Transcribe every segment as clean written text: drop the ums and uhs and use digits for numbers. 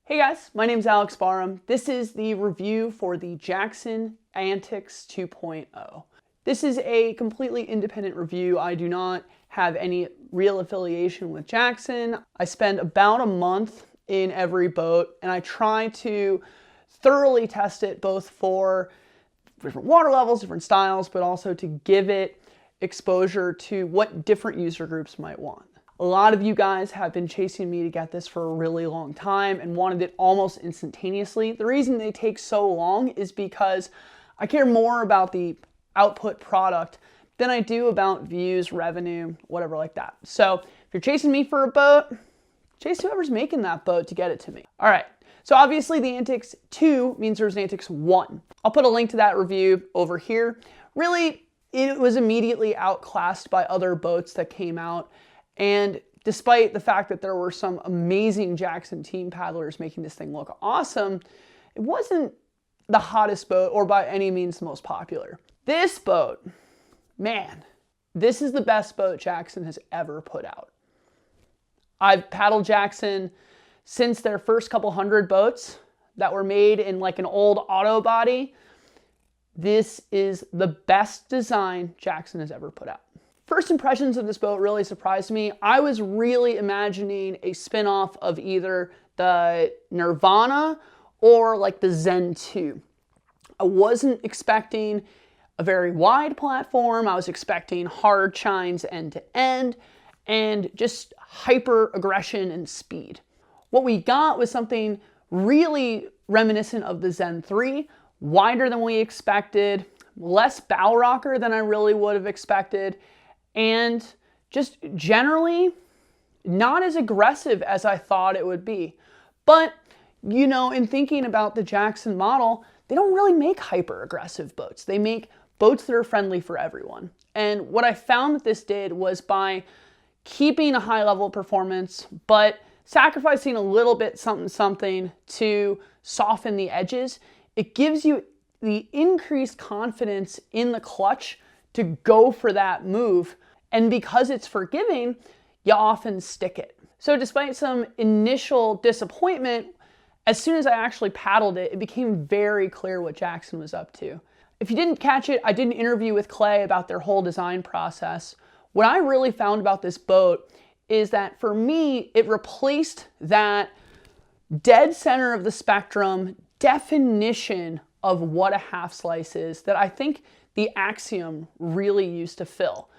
Hey guys, my name's Alex Barham. This is the review for the Jackson Antix 2.0. This is a completely independent review. I do not have any real affiliation with Jackson. I spend about a month in every boat and I try to thoroughly test it both for different water levels, different styles, but also to give it exposure to what different user groups might want. A lot of you guys have been chasing me to get this for a really long time and wanted it almost instantaneously. The reason they take so long is because I care more about the output product than I do about views, revenue, whatever like that. So if you're chasing me for a boat, chase whoever's making that boat to get it to me. All right, so obviously the Antix 2 means there's an Antix 1. I'll put a link to that review over here. Really, it was immediately outclassed by other boats that came out. And despite the fact that there were some amazing Jackson team paddlers making this thing look awesome, it wasn't the hottest boat or by any means the most popular. This boat, man, this is the best boat Jackson has ever put out. I've paddled Jackson since their first couple hundred boats that were made in like an old auto body. This is the best design Jackson has ever put out. First impressions of this boat really surprised me. I was really imagining a spin-off of either the Nirvana or like the Zen 2. I wasn't expecting a very wide platform. I was expecting hard chines end to end and just hyper aggression and speed. What we got was something really reminiscent of the Zen 3, wider than we expected, less bow rocker than I really would have expected, and just generally not as aggressive as I thought it would be. But, you know, in thinking about the Jackson model, they don't really make hyper aggressive boats. They make boats that are friendly for everyone. And what I found that this did was by keeping a high level of performance, but sacrificing a little bit something to soften the edges, it gives you the increased confidence in the clutch to go for that move. And because it's forgiving, you often stick it. So despite some initial disappointment, as soon as I actually paddled it, it became very clear what Jackson was up to. If you didn't catch it, I did an interview with Clay about their whole design process. What I really found about this boat is that for me, it replaced that dead center of the spectrum definition of what a half slice is that I think the Axiom really used to fill.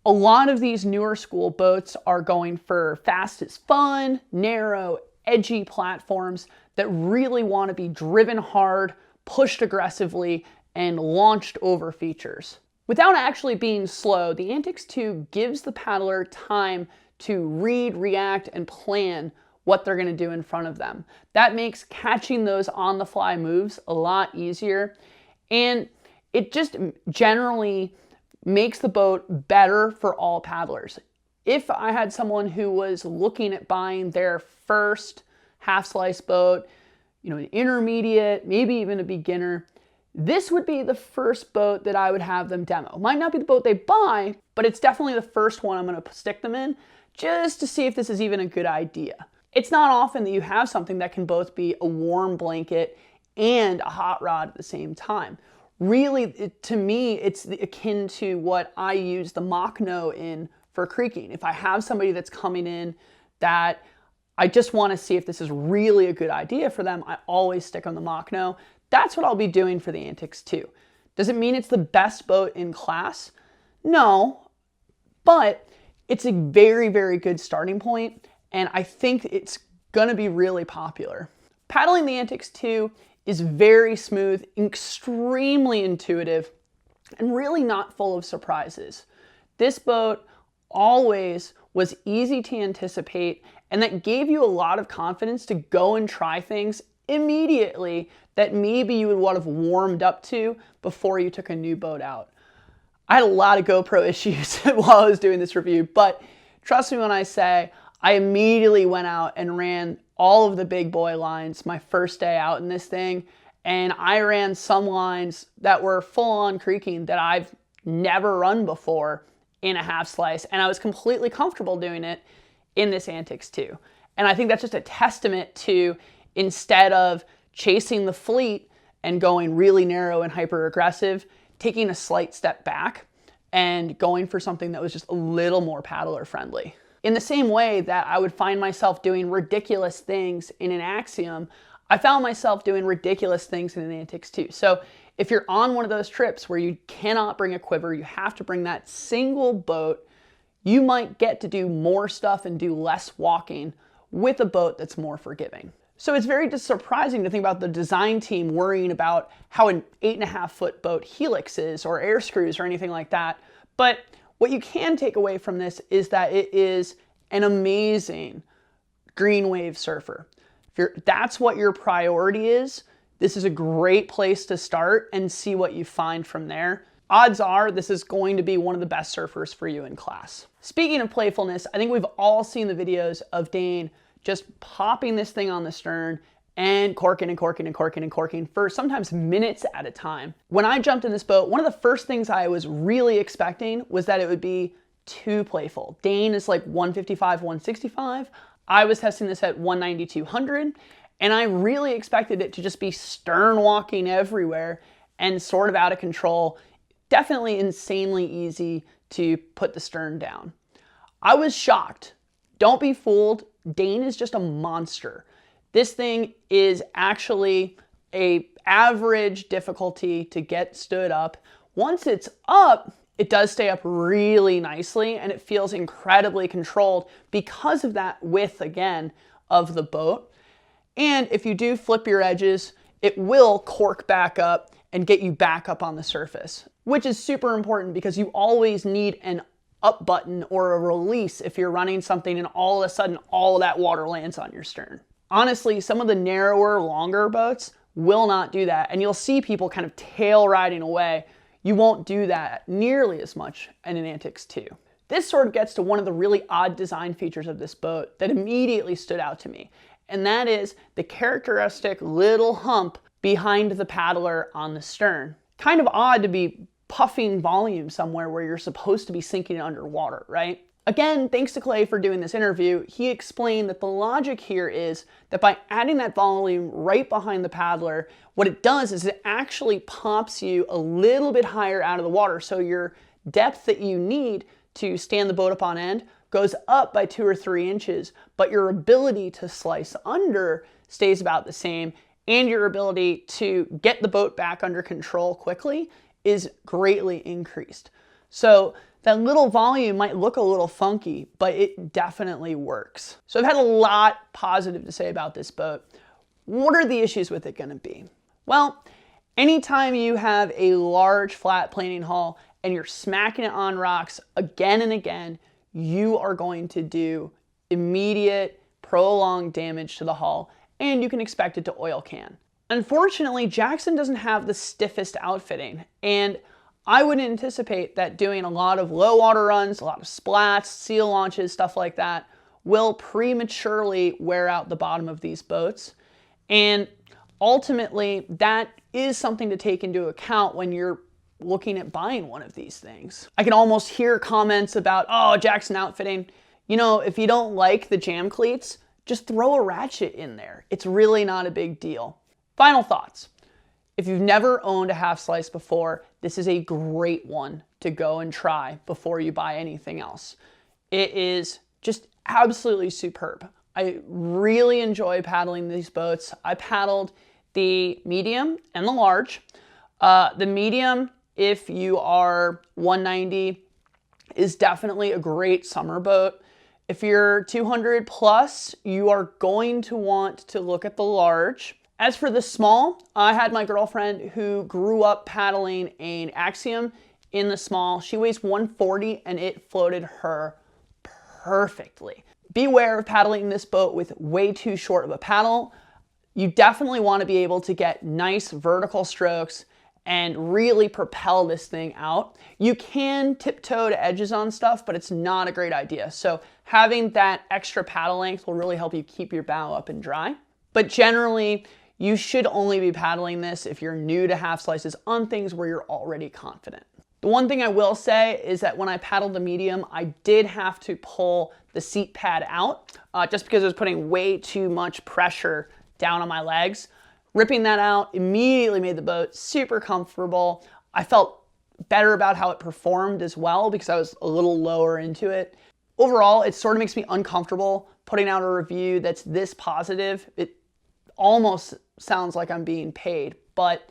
A lot of these newer school boats are going for fast is fun, narrow, edgy platforms that really want to be driven hard, pushed aggressively, and launched over features. Without actually being slow, the Antix 2 gives the paddler time to read, react, and plan what they're going to do in front of them. That makes catching those on-the-fly moves a lot easier, and it just generally makes the boat better for all paddlers. If I had someone who was looking at buying their first half slice boat, you know, an intermediate, maybe even a beginner, this would be the first boat that I would have them demo. Might not be the boat they buy, but it's definitely the first one I'm going to stick them in just to see if this is even a good idea. It's not often that you have something that can both be a warm blanket and a hot rod at the same time. Really, to me, it's akin to what I use the Machno in for creeking. If I have somebody that's coming in that I just want to see if this is really a good idea for them, I always stick on the Machno. That's what I'll be doing for the Antix 2. Does it mean it's the best boat in class? No, but it's a very, very good starting point, and I think it's going to be really popular. Paddling the Antix 2 is very smooth, extremely intuitive, and really not full of surprises. This boat always was easy to anticipate, and that gave you a lot of confidence to go and try things immediately that maybe you would have warmed up to before you took a new boat out. I had a lot of GoPro issues while I was doing this review, but trust me when I say I immediately went out and ran all of the big boy lines my first day out in this thing, and I ran some lines that were full on creaking that I've never run before in a half slice, and I was completely comfortable doing it in this Antix 2. And I think that's just a testament to, instead of chasing the fleet and going really narrow and hyper aggressive, taking a slight step back and going for something that was just a little more paddler friendly. In the same way that I would find myself doing ridiculous things in an Axiom, I found myself doing ridiculous things in an Antix too. So if you're on one of those trips where you cannot bring a quiver, you have to bring that single boat, you might get to do more stuff and do less walking with a boat that's more forgiving. So it's very surprising to think about the design team worrying about how an 8.5-foot boat helix is, or air screws, or anything like that. But what you can take away from this is that it is an amazing green wave surfer. If that's what your priority is, this is a great place to start and see what you find from there. Odds are this is going to be one of the best surfers for you in class. Speaking of playfulness, I think we've all seen the videos of Dane just popping this thing on the stern and corking and corking and corking and corking for sometimes minutes at a time. When I jumped in this boat, one of the first things I was really expecting was that it would be too playful. Dane is like 155, 165. I was testing this at 190, 200, and I really expected it to just be stern walking everywhere and sort of out of control. Definitely insanely easy to put the stern down. I was shocked. Don't be fooled. Dane is just a monster. This thing is actually an average difficulty to get stood up. Once it's up, it does stay up really nicely, and it feels incredibly controlled because of that width, again, of the boat. And if you do flip your edges, it will cork back up and get you back up on the surface, which is super important because you always need an up button or a release if you're running something and all of a sudden all of that water lands on your stern. Honestly, some of the narrower, longer boats will not do that, and you'll see people kind of tail riding away. You won't do that nearly as much in an Antix 2. This sort of gets to one of the really odd design features of this boat that immediately stood out to me, and that is the characteristic little hump behind the paddler on the stern. Kind of odd to be puffing volume somewhere where you're supposed to be sinking underwater, right? Again, thanks to Clay for doing this interview. He explained that the logic here is that by adding that volume right behind the paddler, what it does is it actually pops you a little bit higher out of the water. So your depth that you need to stand the boat up on end goes up by 2 or 3 inches, but your ability to slice under stays about the same, and your ability to get the boat back under control quickly is greatly increased. So that little volume might look a little funky, but it definitely works. So I've had a lot positive to say about this boat. What are the issues with it gonna be? Well, anytime you have a large flat planing hull and you're smacking it on rocks again and again, you are going to do immediate, prolonged damage to the hull, and you can expect it to oil can. Unfortunately, Jackson doesn't have the stiffest outfitting, and I would anticipate that doing a lot of low water runs, a lot of splats, seal launches, stuff like that, will prematurely wear out the bottom of these boats. And ultimately, that is something to take into account when you're looking at buying one of these things. I can almost hear comments about, oh, Jackson outfitting. You know, if you don't like the jam cleats, just throw a ratchet in there. It's really not a big deal. Final thoughts. If you've never owned a half slice before, this is a great one to go and try before you buy anything else. It is just absolutely superb. I really enjoy paddling these boats. I paddled the medium and the large. The medium, if you are 190, is definitely a great summer boat. If you're 200 plus, you are going to want to look at the large. As for the small, I had my girlfriend who grew up paddling an Axiom in the small. She weighs 140 and it floated her perfectly. Beware of paddling this boat with way too short of a paddle. You definitely want to be able to get nice vertical strokes and really propel this thing out. You can tiptoe to edges on stuff, but it's not a great idea. So having that extra paddle length will really help you keep your bow up and dry. But generally, you should only be paddling this if you're new to half slices on things where you're already confident. The one thing I will say is that when I paddled the medium, I did have to pull the seat pad out just because it was putting way too much pressure down on my legs. Ripping that out immediately made the boat super comfortable. I felt better about how it performed as well because I was a little lower into it. Overall, it sort of makes me uncomfortable putting out a review that's this positive. It almost sounds like I'm being paid, but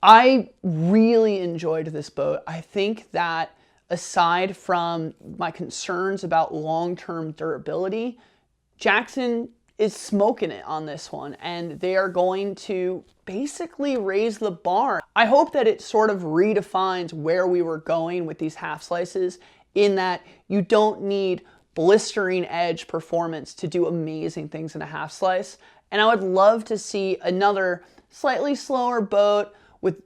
I really enjoyed this boat. I think that aside from my concerns about long-term durability, Jackson is smoking it on this one, and they are going to basically raise the bar. I hope that it sort of redefines where we were going with these half slices, in that you don't need blistering edge performance to do amazing things in a half slice. And I would love to see another slightly slower boat with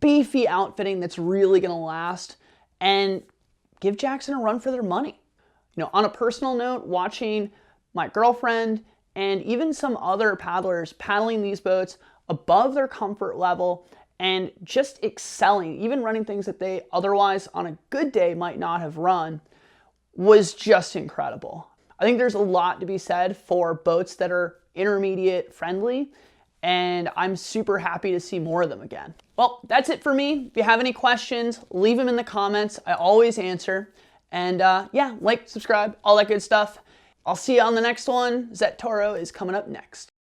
beefy outfitting that's really gonna last and give Jackson a run for their money. You know, on a personal note, watching my girlfriend and even some other paddlers paddling these boats above their comfort level and just excelling, even running things that they otherwise on a good day might not have run, was just incredible. I think there's a lot to be said for boats that are intermediate friendly, and I'm super happy to see more of them again. Well, that's it for me. If you have any questions, leave them in the comments. I always answer. And yeah, like, subscribe, all that good stuff. I'll see you on the next one. Zet Toro is coming up next.